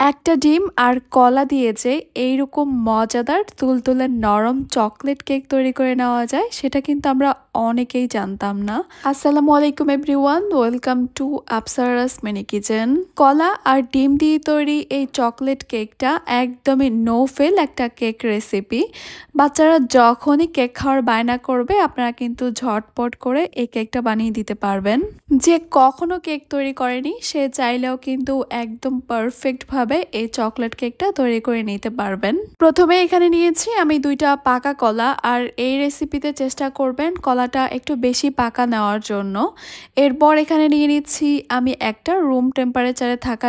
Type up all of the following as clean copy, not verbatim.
একটা ডিম আর কলা দিয়ে যে এইরকম মজাদার তুলতুলে নরম চকলেট কেক তৈরি করে নেওয়া যায় সেটা কিন্তু আমরা অনেকেই জানতাম না। আসসালামু আলাইকুম everyone, welcome to Afsara's mini kitchen. কলা আর ডিম দিয়ে তৈরি এই চকলেট কেকটা একদমই নো ফেল একটা কেক রেসিপি। বাচ্চারা যখনই কেক খাওয়ার বায়না করবে আপনারা কিন্তু ঝটপট করে এই কেকটা বানিয়ে দিতে পারবেন। যে কখনো কেক তৈরি করেনি সে চাইলেও কিন্তু একদম পারফেক্ট ভাবে এই চকলেট কেকটা তৈরি করে নিতে পারবেন। প্রথমে এখানে নিয়েছি আমি 2টা পাকা কলা, আর এই রেসিপিতে চেষ্টা করবেন কলাটা একটু বেশি পাকা নেওয়ার জন্য। এরপর এখানে নিয়ে নিচ্ছি আমি একটা রুম টেম্পারেচারে থাকা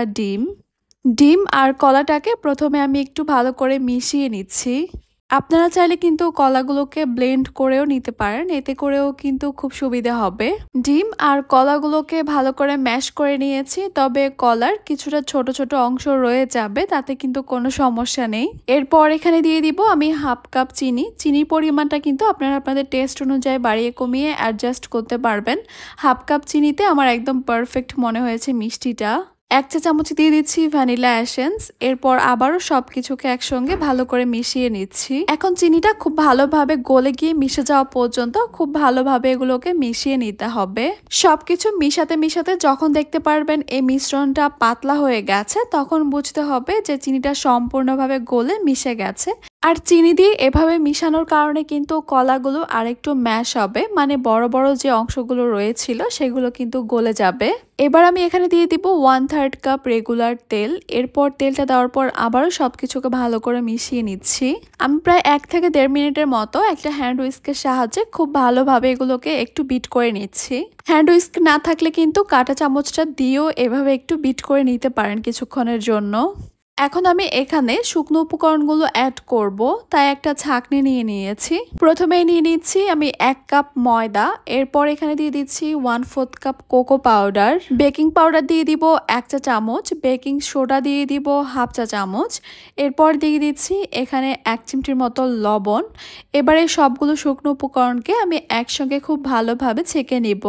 ডিম আর কলাটাকে প্রথমে আমি একটু ভালো করে মিশিয়ে নিচ্ছি। আপনারা চাইলে কিন্তু কলাগুলোকে ব্লেন্ড করেও নিতে পারেন, এতে করেও কিন্তু খুব সুবিধা হবে। ডিম আর কলাগুলোকে ভালো করে ম্যাশ করে নিয়েছি, তবে কলার কিছুটা ছোট ছোট অংশ রয়ে যাবে, তাতে কিন্তু কোনো সমস্যা নেই। এরপর এখানে দিয়ে দিব আমি হাফ কাপ চিনির পরিমাণটা কিন্তু আপনারা আপনাদের টেস্ট অনুযায়ী বাড়িয়ে কমিয়ে অ্যাডজাস্ট করতে পারবেন। হাফ কাপ চিনিতে আমার একদম পারফেক্ট মনে হয়েছে মিষ্টিটা। 1 চা চামচ দিয়ে দিচ্ছি ভ্যানিলা এসেন্স। এরপর আবারও সবকিছুকে একসঙ্গে ভালো করে মিশিয়ে নিচ্ছি। এখন চিনিটা খুব ভালোভাবে গলে গিয়ে মিশে যাওয়া পর্যন্ত খুব ভালোভাবে এগুলোকে মিশিয়ে নিতে হবে। সবকিছু মিশাতে মিশাতে যখন দেখতে পারবেন এই মিশ্রণটা পাতলা হয়ে গেছে, তখন বুঝতে হবে যে চিনিটা সম্পূর্ণভাবে গলে মিশে গেছে। আর চিনি দিয়ে এভাবে মিশানোর কারণে কিন্তু কলাগুলো আরেকটু ম্যাশ হবে, মানে বড় বড় যে অংশগুলো রয়েছিল সেগুলো কিন্তু গলে যাবে। এবার আমি এখানে দিয়ে দিব 1/3 কাপ রেগুলার তেল। এরপর তেলটা দেওয়ার পর আবারও সবকিছুকে ভালো করে মিশিয়ে নিচ্ছি। আমি প্রায় 1 থেকে 1.5 মিনিটের মতো একটা হ্যান্ড উইস্কের সাহায্যে খুব ভালোভাবে এগুলোকে একটু বিট করে নিচ্ছি। হ্যান্ড উইস্ক না থাকলে কিন্তু কাঁটা চামচটা দিয়েও এভাবে একটু বিট করে নিতে পারেন কিছুক্ষণের জন্য। এখন আমি এখানে শুকনো উপকরণগুলো অ্যাড করব, তাই একটা ছাঁকনি নিয়ে নিয়েছি। প্রথমে নিয়ে নিচ্ছি আমি 1 কাপ ময়দা। এরপর এখানে দিয়ে দিচ্ছি 1/4 cup cocoa powder. Baking powder দিয়ে দিব 1 চা চামচ। বেকিং সোডা দিয়ে দিব 1/2 চা চামচ। এরপর দিয়ে দিচ্ছি এখানে 1 চিমটির মতো লবণ। এবারে সবগুলো শুকনো উপকরণকে আমি একসঙ্গে খুব ভালোভাবে ছেঁকে নিব।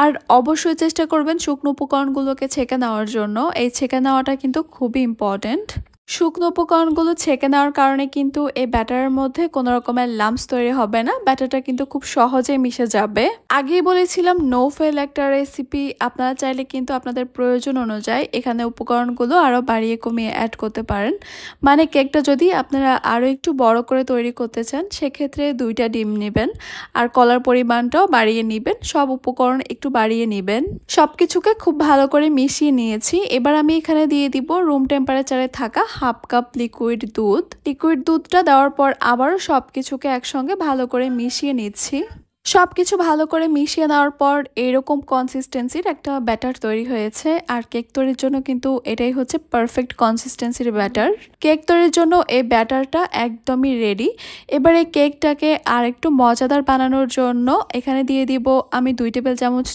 আর অবশ্যই চেষ্টা করবেন শুকনো উপকরণগুলোকে ছেঁকে নেওয়ার জন্য। এই ছেঁকে নেওয়াটা কিন্তু খুবই ইম্পর্টেন্ট। শুকনো উপকরণগুলো ছেঁকে নেওয়ার কারণে কিন্তু এই ব্যাটারের মধ্যে কোনো রকমের লাম্পস তৈরি হবে না, ব্যাটারটা কিন্তু খুব সহজে মিশে যাবে। আগেই বলেছিলাম নো ফেল একটা রেসিপি। আপনারা চাইলে কিন্তু আপনাদের প্রয়োজন অনুযায়ী এখানে উপকরণগুলো আরও বাড়িয়ে কমিয়ে অ্যাড করতে পারেন। মানে কেকটা যদি আপনারা আরও একটু বড় করে তৈরি করতে চান সেক্ষেত্রে 2টা ডিম নেবেন, আর কলার পরিমাণটাও বাড়িয়ে নেবেন। সব উপকরণ একটু বাড়িয়ে নেবেন। সব কিছুকে খুব ভালো করে মিশিয়ে নিয়েছি। এবার আমি এখানে দিয়ে দিব রুম টেম্পারেচারে থাকা 1/2 কাপ লিকুইড দুধটা দেওয়ার পর আবারও সবকিছুকে একসঙ্গে ভালো করে মিশিয়ে নিচ্ছি। সবকিছু ভালো করে মিশিয়ে নেওয়ার পর এরকম কনসিস্টেন্সির একটা ব্যাটার তৈরি হয়েছে। আর কেক তৈরির জন্য কিন্তু এটাই হচ্ছে পারফেক্ট কনসিস্টেন্সির ব্যাটার। কেক তৈরির জন্য এই ব্যাটারটা একদমই রেডি। এবার এই কেকটাকে আর একটু মজাদার বানানোর জন্য এখানে দিয়ে দিব আমি 2 টেবিল চামচ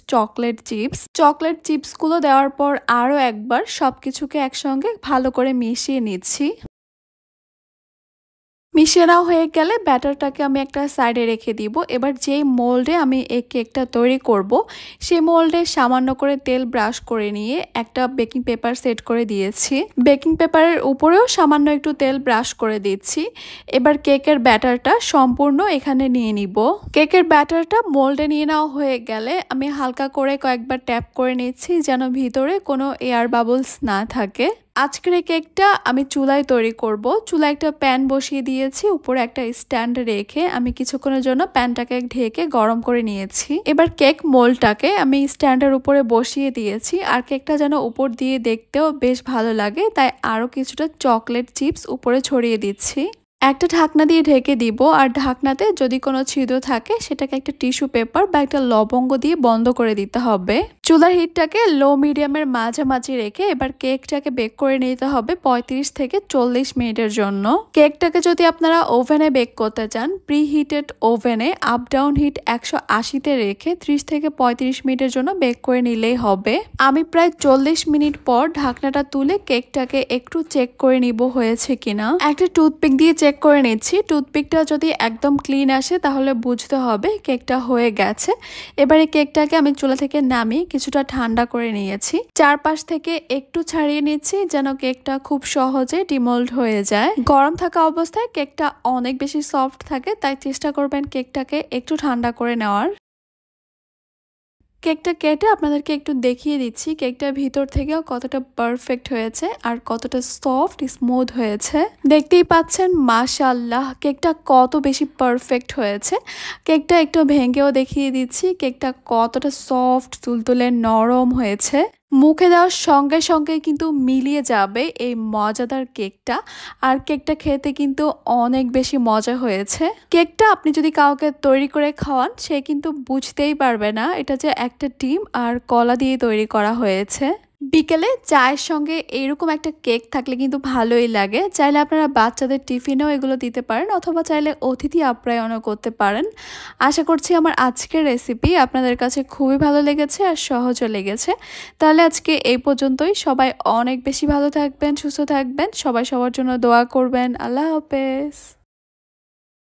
চকলেট চিপসগুলো দেওয়ার পর আরও একবার সবকিছুকে একসঙ্গে ভালো করে মিশিয়ে নিচ্ছি। মিশিয়ে নেওয়া হয়ে গেলে ব্যাটারটাকে আমি একটা সাইডে রেখে দিব। এবার যেই মোল্ডে আমি এই কেকটা তৈরি করব সেই মোল্ডে সামান্য করে তেল ব্রাশ করে নিয়ে একটা বেকিং পেপার সেট করে দিয়েছি। বেকিং পেপারের উপরেও সামান্য একটু তেল ব্রাশ করে দিচ্ছি। এবার কেকের ব্যাটারটা সম্পূর্ণ এখানে নিয়ে নিব। কেকের ব্যাটারটা মোল্ডে নিয়ে নেওয়া হয়ে গেলে আমি হালকা করে কয়েকবার ট্যাপ করে নিচ্ছি যেন ভিতরে কোনো এয়ার বাবলস না থাকে। আজকের এই কেকটা আমি চুলায় তৈরি করব। চুলায় একটা প্যান বসিয়ে দিয়েছি, উপরে একটা স্ট্যান্ড রেখে আমি কিছুক্ষণের জন্য প্যানটাকে ঢেকে গরম করে নিয়েছি। এবার কেক মোল্ডটাকে আমি স্ট্যান্ডের উপরে বসিয়ে দিয়েছি। আর কেকটা যেন উপর দিয়ে দেখতেও বেশ ভালো লাগে, তাই আরও কিছুটা চকলেট চিপস উপরে ছড়িয়ে দিচ্ছি। একটা ঢাকনা দিয়ে ঢেকে দিব, আর ঢাকনাতে যদি কোনো ছিদ্র থাকে সেটাকে একটা টিস্যু পেপার বা একটা লবঙ্গ দিয়ে বন্ধ করে দিতে হবে। চুলার হিটটাকে লো মিডিয়ামের মাঝামাঝি রেখে এবার কেকটাকে বেক করে নিতে হবে 35 থেকে 40 মিনিটের জন্য। কেকটাকে যদি আপনারা ওভেনে বেক করতে চান, প্রি হিটেড ওভেনে আপ ডাউন হিট 180-তে রেখে 30 থেকে 35 মিনিটের জন্য বেক করে নিলেই হবে। আমি প্রায় 40 মিনিট পর ঢাকনাটা তুলে কেকটাকে একটু চেক করে নিব হয়েছে কিনা। একটা টুথপিক দিয়ে চেক চেক করে নিচ্ছি। টুথপিকটা যদি একদম ক্লিন আসে তাহলে বুঝতে হবে কেকটা হয়ে গেছে। এবারে কেকটাকে আমি চুলা থেকে নামিয়ে কিছুটা ঠান্ডা করে নিয়েছি। চারপাশ থেকে একটু ছাড়িয়ে নিচ্ছি যেন কেকটা খুব সহজে ডিমোল্ড হয়ে যায়। গরম থাকা অবস্থায় কেকটা অনেক বেশি সফট থাকে, তাই চেষ্টা করবেন কেকটাকে একটু ঠান্ডা করে নেওয়ার। কেকটা কেটে আপনাদেরকে একটু দেখিয়ে দিচ্ছি কেকটা ভিতর থেকেও কতটা পারফেক্ট হয়েছে আর কতটা সফট স্মুথ হয়েছে। দেখতেই পাচ্ছেন মাশাআল্লাহ কেকটা কত বেশি পারফেক্ট হয়েছে। কেকটা একটু ভেঙেও দেখিয়ে দিচ্ছি কেকটা কতটা সফট তুলতুলে নরম হয়েছে। মুখে দেওয়ার সঙ্গে সঙ্গে কিন্তু মিলিয়ে যাবে এই মজাদার কেকটা। আর কেকটা খেতে কিন্তু অনেক বেশি মজা হয়েছে। কেকটা আপনি যদি কাউকে তৈরি করে খাওয়ান সে কিন্তু বুঝতেই পারবে না এটা যে একটা ডিম আর কলা দিয়ে তৈরি করা হয়েছে। বিকেলে চায়ের সঙ্গে এইরকম একটা কেক থাকলে কিন্তু ভালোই লাগে। চাইলে আপনারা বাচ্চাদের টিফিনেও এগুলো দিতে পারেন অথবা চাইলে অতিথি আপ্যায়নও করতে পারেন। আশা করছি আমার আজকের রেসিপি আপনাদের কাছে খুবই ভালো লেগেছে আর সহজও লেগেছে। তাহলে আজকে এই পর্যন্তই। সবাই অনেক বেশি ভালো থাকবেন, সুস্থ থাকবেন, সবাই সবার জন্য দোয়া করবেন। আল্লাহ হাফেজ।